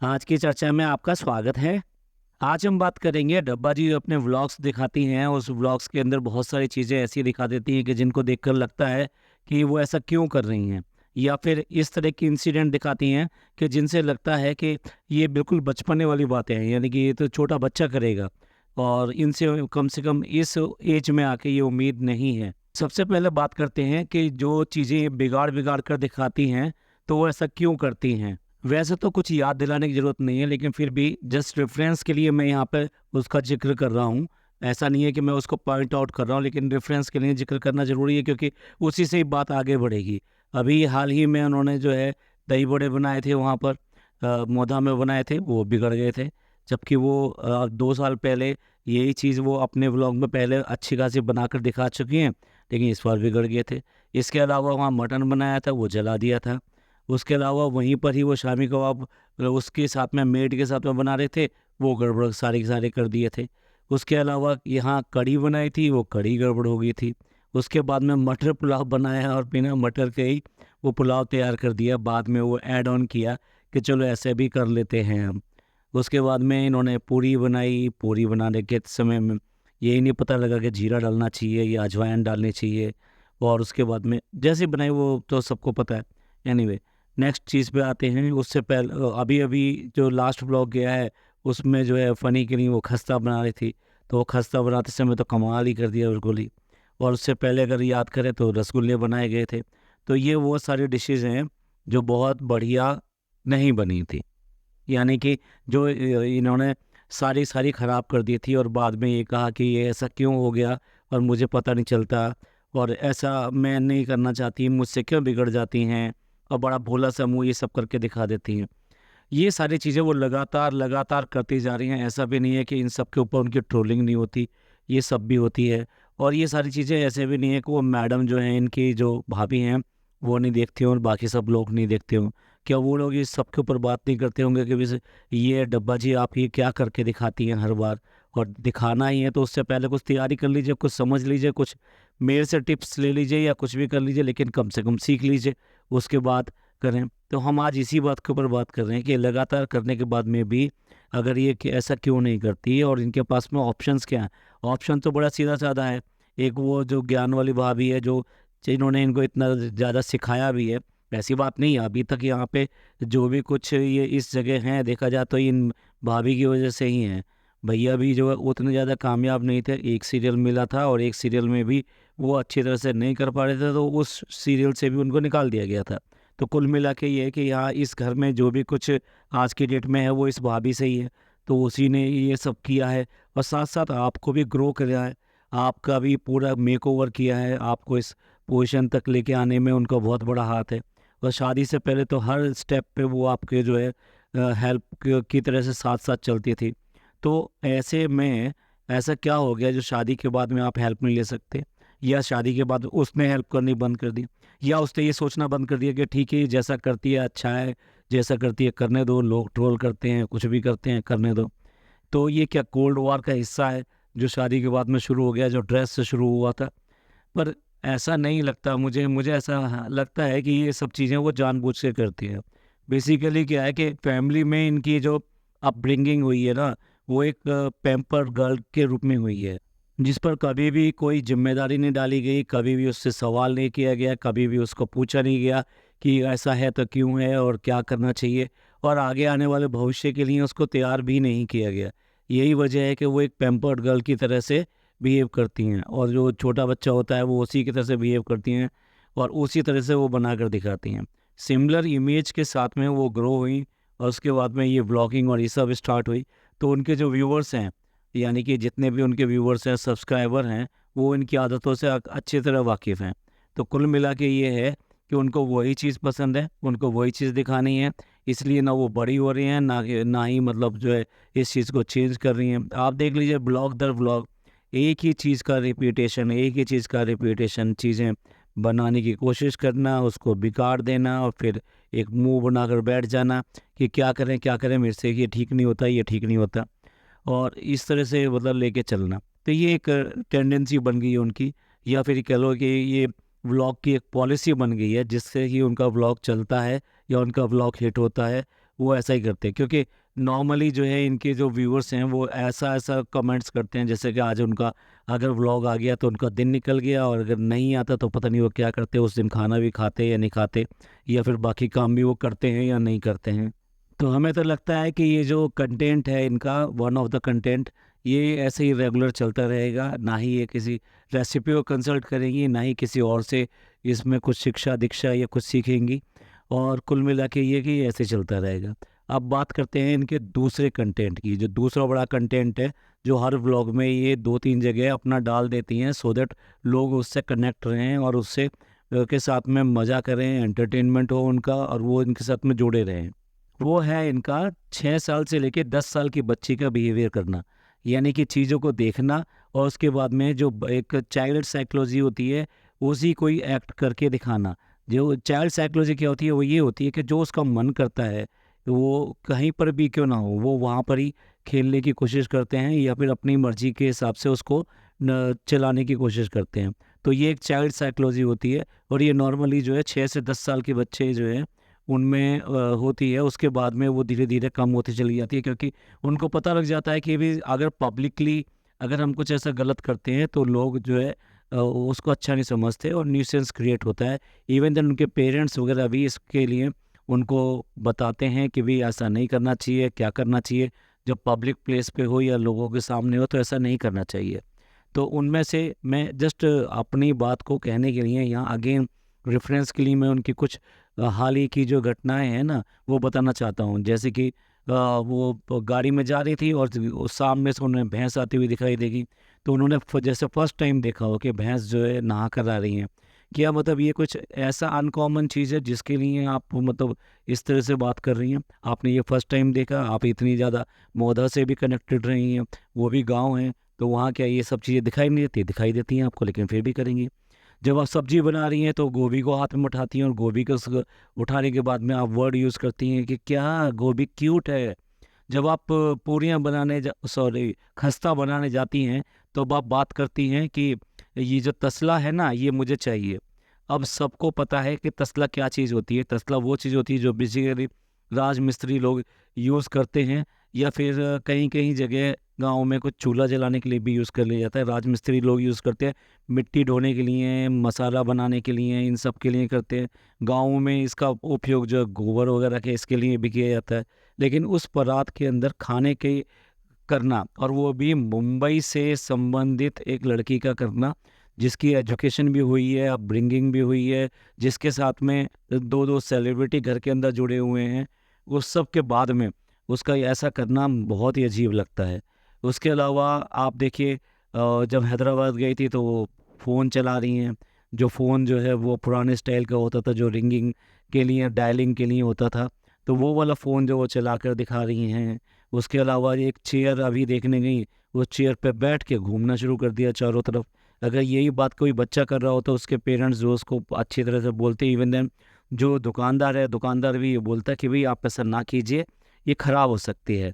आज की चर्चा में आपका स्वागत है। आज हम बात करेंगे डब्बा जी अपने व्लॉग्स दिखाती हैं, उस व्लॉग्स के अंदर बहुत सारी चीज़ें ऐसी दिखा देती हैं कि जिनको देखकर लगता है कि वो ऐसा क्यों कर रही हैं, या फिर इस तरह की इंसिडेंट दिखाती हैं कि जिनसे लगता है कि ये बिल्कुल बचपने वाली बातें हैं, यानी कि ये तो छोटा बच्चा करेगा और इनसे कम से कम इस एज में आके ये उम्मीद नहीं है। सबसे पहले बात करते हैं कि जो चीज़ें बिगाड़ कर दिखाती हैं, तो वो ऐसा क्यों करती हैं। वैसे तो कुछ याद दिलाने की ज़रूरत नहीं है, लेकिन फिर भी जस्ट रेफ़रेंस के लिए मैं यहाँ पे उसका ज़िक्र कर रहा हूँ। ऐसा नहीं है कि मैं उसको पॉइंट आउट कर रहा हूँ, लेकिन रेफ़रेंस के लिए ज़िक्र करना ज़रूरी है, क्योंकि उसी से ही बात आगे बढ़ेगी। अभी हाल ही में उन्होंने जो है दही बड़े बनाए थे वहाँ पर, मोधा में बनाए थे, वो बिगड़ गए थे। जबकि वो 2 साल पहले यही चीज़ वो अपने व्लॉग में पहले अच्छी खासी बनाकर दिखा चुकी हैं, लेकिन इस बार बिगड़ गए थे। इसके अलावा वहाँ मटन बनाया था, वो जला दिया था। उसके अलावा वहीं पर ही वो शामी कबाब उसके साथ में मेड के साथ में बना रहे थे, वो गड़बड़ सारे के सारे कर दिए थे। उसके अलावा यहाँ कढ़ी बनाई थी, वो कढ़ी गड़बड़ हो गई थी। उसके बाद में मटर पुलाव बनाया और बिना मटर के ही वो पुलाव तैयार कर दिया। बाद में वो ऐड ऑन किया कि चलो ऐसे भी कर लेते हैं हम। उसके बाद में इन्होंने पूरी बनाई, पूरी बनाने के समय में यही नहीं पता लगा कि जीरा डालना चाहिए या अजवाइन डालनी चाहिए, और उसके बाद में जैसे बनाई वो तो सबको पता है। एनीवे, नेक्स्ट चीज़ पे आते हैं। उससे पहले अभी-अभी जो लास्ट व्लॉग गया है, उसमें जो है फ़नी के लिए वो खस्ता बना रही थी, तो वो खस्ता बनाते समय तो कमाल ही कर दिया बिल्कुल ही। और उससे पहले अगर याद करें तो रसगुल्ले बनाए गए थे। तो ये वो सारी डिशेज़ हैं जो बहुत बढ़िया नहीं बनी थी। यानी कि जो इन्होंने सारी ख़राब कर दी थी, और बाद में ये कहा कि ये ऐसा क्यों हो गया और मुझे पता नहीं चलता, और ऐसा मैं नहीं करना चाहती, मुझसे क्यों बिगड़ जाती हैं, और बड़ा भोला-सा मुँह ये सब करके दिखा देती हैं। ये सारी चीज़ें वो लगातार करती जा रही हैं। ऐसा भी नहीं है कि इन सब के ऊपर उनकी ट्रोलिंग नहीं होती, ये सब भी होती है। और ये सारी चीज़ें ऐसे भी नहीं है कि वो मैडम जो हैं, इनकी जो भाभी हैं, वो नहीं देखती हों और बाकी सब लोग नहीं देखते हों। क्या वो लोग इस सब के ऊपर बात नहीं करते होंगे कि वैसे ये डब्बा जी आप ये क्या करके दिखाती हैं हर बार, और दिखाना ही है तो उससे पहले कुछ तैयारी कर लीजिए, कुछ समझ लीजिए, कुछ मेरे से टिप्स ले लीजिए या कुछ भी कर लीजिए, लेकिन कम से कम सीख लीजिए, उसके बाद करें। तो हम आज इसी बात के ऊपर बात कर रहे हैं कि लगातार करने के बाद में भी अगर ये कि ऐसा क्यों नहीं करती है, और इनके पास में ऑप्शंस क्या हैं। ऑप्शन तो बड़ा सीधा-साधा है। एक वो जो ज्ञान वाली भाभी है, जो जिन्होंने इनको इतना ज़्यादा सिखाया भी है। ऐसी बात नहीं है, अभी तक यहाँ पे जो भी कुछ ये इस जगह हैं, देखा जाए तो इन भाभी की वजह से ही हैं। भैया भी जो है उतने ज़्यादा कामयाब नहीं थे। एक सीरियल मिला था और एक सीरियल में भी वो अच्छी तरह से नहीं कर पा रहे थे, तो उस सीरियल से भी उनको निकाल दिया गया था। तो कुल मिला के ये है कि यहाँ इस घर में जो भी कुछ आज की डेट में है, वो इस भाभी से ही है। तो उसी ने ये सब किया है, और साथ-साथ आपको भी ग्रो किया है। आपका भी पूरा मेकओवर किया है। आपको इस पोज़ीशन तक लेके आने में उनका बहुत बड़ा हाथ है। और शादी से पहले तो हर स्टेप पे वो आपके जो है हेल्प की तरह से साथ-साथ चलती थी। तो ऐसे में ऐसा क्या हो गया जो शादी के बाद में आप हेल्प नहीं ले सकते? या शादी के बाद उसने हेल्प करनी बंद कर दी? या उसने ये सोचना बंद कर दिया कि ठीक है, ये जैसा करती है अच्छा है, जैसा करती है करने दो, लोग ट्रोल करते हैं, कुछ भी करते हैं करने दो। तो ये क्या कोल्ड वॉर का हिस्सा है जो शादी के बाद में शुरू हो गया, जो ड्रेस से शुरू हुआ था? पर ऐसा नहीं लगता मुझे। मुझे ऐसा हाँ, लगता है कि ये सब चीज़ें वो जानबूझ के करती हैं। बेसिकली क्या है कि फैमिली में इनकी जो अपब्रिंगिंग हुई है ना, वो एक पैम्पर्ड गर्ल के रूप में हुई है, जिस पर कभी भी कोई ज़िम्मेदारी नहीं डाली गई, कभी भी उससे सवाल नहीं किया गया, कभी भी उसको पूछा नहीं गया कि ऐसा है तो क्यों है और क्या करना चाहिए, और आगे आने वाले भविष्य के लिए उसको तैयार भी नहीं किया गया। यही वजह है कि वो एक पैम्पर्ड गर्ल की तरह से बिहेव करती हैं, और जो छोटा बच्चा होता है वो उसी की तरह से बिहेव करती हैं, और उसी तरह से वो बनाकर दिखाती हैं। सिमिलर इमेज के साथ में वो ग्रो हुई, और उसके बाद में ये व्लॉगिंग और ये सब स्टार्ट हुई। तो उनके जो व्यूअर्स हैं, यानी कि जितने भी उनके व्यूअर्स हैं, सब्सक्राइबर हैं, वो इनकी आदतों से अच्छी तरह वाकिफ़ हैं। तो कुल मिला के ये है कि उनको वही चीज़ पसंद है, उनको वही चीज़ दिखानी है, इसलिए ना वो बड़ी हो रही हैं, ना ही मतलब जो है इस चीज़ को चेंज कर रही हैं। आप देख लीजिए ब्लॉग दर ब्लॉग, एक ही चीज़ का रिपीटेशन, एक ही चीज़ का रिपीटेशन, चीज़ें बनाने की कोशिश करना, उसको बिगाड़ देना, और फिर एक मुँह बनाकर बैठ जाना कि क्या करें, मेरे से ये ठीक नहीं होता, ये ठीक नहीं होता, और इस तरह से मतलब लेके चलना। तो ये एक टेंडेंसी बन गई है उनकी, या फिर कह लो कि ये व्लॉग की एक पॉलिसी बन गई है, जिससे कि उनका व्लॉग चलता है या उनका व्लॉग हिट होता है, वो ऐसा ही करते हैं, क्योंकि नॉर्मली जो है इनके जो व्यूअर्स हैं वो ऐसा ऐसा कमेंट्स करते हैं जैसे कि आज उनका अगर व्लॉग आ गया तो उनका दिन निकल गया, और अगर नहीं आता तो पता नहीं वो क्या करते, उस दिन खाना भी खाते या नहीं खाते, या फिर बाकी काम भी वो करते हैं या नहीं करते हैं। तो हमें तो लगता है कि ये जो कंटेंट है इनका, वन ऑफ द कंटेंट, ये ऐसे ही रेगुलर चलता रहेगा। ना ही ये किसी रेसिपी को कंसल्ट करेंगी, ना ही किसी और से इसमें कुछ शिक्षा दीक्षा या कुछ सीखेंगी, और कुल मिला के ये कि ऐसे चलता रहेगा। अब बात करते हैं इनके दूसरे कंटेंट की। जो दूसरा बड़ा कंटेंट है, जो हर व्लॉग में ये 2-3 जगह अपना डाल देती हैं, सो दैट लोग उससे कनेक्ट रहें और उससे के साथ में मज़ा करें, एंटरटेनमेंट हो उनका, और वो इनके साथ में जुड़े रहें। वो है इनका 6 साल से लेके 10 साल की बच्ची का बिहेवियर करना, यानी कि चीज़ों को देखना, और उसके बाद में जो एक चाइल्ड साइकोलॉजी होती है उसी कोई एक्ट करके दिखाना। जो चाइल्ड साइकोलॉजी क्या होती है, वो ये होती है कि जो उसका मन करता है वो कहीं पर भी क्यों ना हो, वो वहाँ पर ही खेलने की कोशिश करते हैं, या फिर अपनी मर्जी के हिसाब से उसको चलाने की कोशिश करते हैं। तो ये एक चाइल्ड साइकोलॉजी होती है, और ये नॉर्मली जो है 6 से 10 साल के बच्चे जो हैं उनमें होती है। उसके बाद में वो धीरे धीरे कम होती चली जाती है, क्योंकि उनको पता लग जाता है कि भी अगर पब्लिकली अगर हम कुछ ऐसा गलत करते हैं तो लोग जो है उसको अच्छा नहीं समझते, और न्यूसेंस क्रिएट होता है। इवन देन उनके पेरेंट्स वगैरह भी इसके लिए उनको बताते हैं कि भी ऐसा नहीं करना चाहिए, क्या करना चाहिए, जब पब्लिक प्लेस पे हो या लोगों के सामने हो तो ऐसा नहीं करना चाहिए। तो उनमें से मैं जस्ट अपनी बात को कहने के लिए यहाँ अगेन रेफरेंस के लिए मैं उनकी कुछ हाल ही की जो घटनाएं हैं ना वो बताना चाहता हूँ। जैसे कि वो गाड़ी में जा रही थी और सामने से उन्हें भैंस आती हुई दिखाई देगी, तो उन्होंने जैसे फर्स्ट टाइम देखा हो कि भैंस जो है नहा कर आ रही हैं। क्या मतलब ये कुछ ऐसा अनकॉमन चीज़ है जिसके लिए आप मतलब इस तरह से बात कर रही हैं? आपने ये फर्स्ट टाइम देखा, आप इतनी ज़्यादा मोदा से भी कनेक्टेड रही हैं, वो भी गाँव है, तो वहाँ क्या ये सब चीज़ें दिखाई नहीं देती? दिखाई देती हैं आपको, लेकिन फिर भी करेंगी। जब आप सब्जी बना रही हैं तो गोभी को हाथ में उठाती हैं, और गोभी को उठाने के बाद में आप वर्ड यूज़ करती हैं कि क्या गोभी क्यूट है। जब आप पूरियाँ बनाने सॉरी खस्ता बनाने जाती हैं तो अब आप बात करती हैं कि ये जो तसला है ना ये मुझे चाहिए। अब सबको पता है कि तसला क्या चीज़ होती है। तसला वो चीज़ होती है जो बेसिकली राजमिस्त्री लोग यूज़ करते हैं, या फिर कहीं कहीं जगह गाँव में कुछ चूल्हा जलाने के लिए भी यूज़ कर लिया जाता है। राजमिस्त्री लोग यूज़ करते हैं मिट्टी ढोने के लिए, मसाला बनाने के लिए, इन सब के लिए करते हैं। गाँव में इसका उपयोग जो है गोबर वगैरह के इसके लिए भी किया जाता है। लेकिन उस परात के अंदर खाने के करना, और वो भी मुंबई से संबंधित एक लड़की का करना, जिसकी एजुकेशन भी हुई है, अपब्रिंगिंग भी हुई है, जिसके साथ में 2-2 सेलिब्रिटी घर के अंदर जुड़े हुए हैं, उस सब के बाद में उसका ये ऐसा करना बहुत ही अजीब लगता है। उसके अलावा आप देखिए जब हैदराबाद गई थी तो वो फ़ोन चला रही हैं, जो फ़ोन जो है वो पुराने स्टाइल का होता था, जो रिंगिंग के लिए, डायलिंग के लिए होता था, तो वो वाला फ़ोन जो वो चलाकर दिखा रही हैं। उसके अलावा एक चेयर अभी देखने गई, वो चेयर पे बैठ के घूमना शुरू कर दिया चारों तरफ। अगर यही बात कोई बच्चा कर रहा हो तो उसके पेरेंट्स जो उसको अच्छी तरह से बोलते, इवन देन जो दुकानदार है, दुकानदार भी ये बोलता है कि भई आप ऐसा ना कीजिए, ये ख़राब हो सकती है।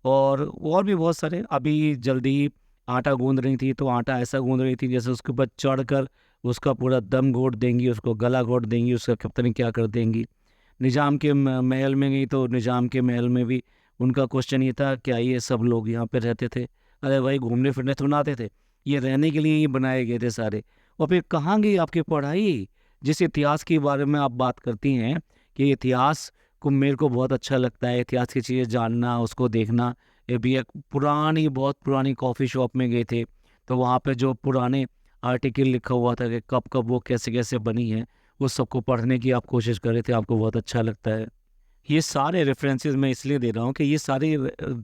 और भी बहुत सारे, अभी जल्दी ही आटा गूँध रही थी, तो आटा ऐसा गूँध रही थी जैसे उसके ऊपर चढ़कर उसका पूरा दम घोट देंगी, उसको गला घोट देंगी, उसका पता नहीं क्या कर देंगी। निज़ाम के महल में गई तो निज़ाम के महल में भी उनका क्वेश्चन ये था, क्या ये सब लोग यहाँ पे रहते थे? अरे भाई घूमने फिरने थोड़ी ना आते थे, ये रहने के लिए ही बनाए गए थे सारे। और फिर कहाँ गई आपकी पढ़ाई? जिस इतिहास के बारे में आप बात करती हैं कि इतिहास को मेरे को बहुत अच्छा लगता है, इतिहास की चीज़ें जानना, उसको देखना। ये भी एक पुरानी, बहुत पुरानी कॉफ़ी शॉप में गए थे, तो वहाँ पे जो पुराने आर्टिकल लिखा हुआ था कि कब-कब वो कैसे-कैसे बनी है, वो सबको पढ़ने की आप कोशिश कर रहे थे, आपको बहुत अच्छा लगता है। ये सारे रेफ़रेंसेस मैं इसलिए दे रहा हूँ कि ये सारे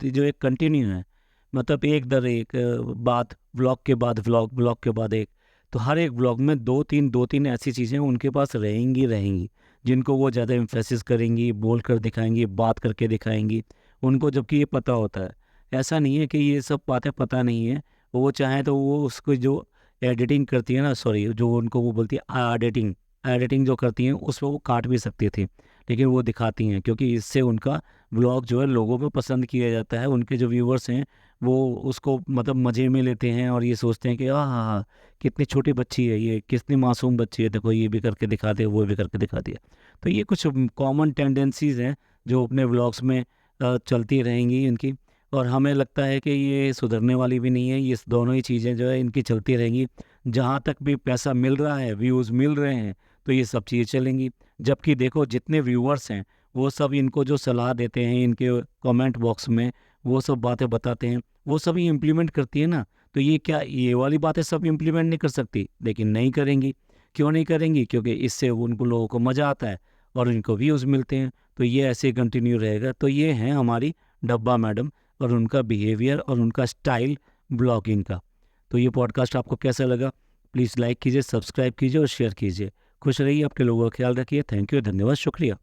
जो एक कंटिन्यू है, मतलब एक दर एक बात, व्लॉग के बाद व्लॉग, व्लॉग के बाद एक। तो हर एक व्लॉग में 2-3 ऐसी चीज़ें उनके पास रहेंगी रहेंगी, जिनको वो ज़्यादा एम्फेसिस करेंगी, बोल कर दिखाएँगी, बात करके दिखाएँगी, उनको जबकि ये पता होता है। ऐसा नहीं है कि ये सब बातें पता नहीं है, वो चाहें तो वो उसको जो एडिटिंग करती है ना, सॉरी जो उनको वो बोलती है एडिटिंग, एडिटिंग जो करती हैं उसमें वो काट भी सकती थी। लेकिन वो दिखाती हैं क्योंकि इससे उनका व्लॉग जो है लोगों को पसंद किया जाता है। उनके जो व्यूअर्स हैं वो उसको मतलब मज़े में लेते हैं और ये सोचते हैं कि हाँ हाँ हाँ, कितनी छोटी बच्ची है ये, कितनी मासूम बच्ची है, देखो ये भी करके दिखा दिया, वो भी करके दिखा दिया। तो ये कुछ कॉमन टेंडेंसीज़ हैं जो अपने व्लॉग्स में चलती रहेंगी इनकी, और हमें लगता है कि ये सुधरने वाली भी नहीं है। ये दोनों ही चीज़ें जो है इनकी चलती रहेंगी। जहाँ तक भी पैसा मिल रहा है, व्यूज़ मिल रहे हैं, तो ये सब चीज़ें चलेंगी। जबकि देखो जितने व्यूअर्स हैं वो सब इनको जो सलाह देते हैं इनके कमेंट बॉक्स में, वो सब बातें बताते हैं, वो सभी इम्प्लीमेंट करती है ना। तो ये क्या ये वाली बातें सब इम्प्लीमेंट नहीं कर सकती? लेकिन नहीं करेंगी। क्यों नहीं करेंगी? क्योंकि इससे उनको लोगों को मज़ा आता है और इनको व्यूज़ मिलते हैं। तो ये ऐसे कंटिन्यू रहेगा। तो ये हैं हमारी डब्बा मैडम और उनका बिहेवियर और उनका स्टाइल ब्लॉगिंग का। तो ये पॉडकास्ट आपको कैसा लगा? प्लीज़ लाइक कीजिए, सब्सक्राइब कीजिए और शेयर कीजिए। खुश रहिए, अपने लोगों का ख्याल रखिए। थैंक यू, धन्यवाद, शुक्रिया।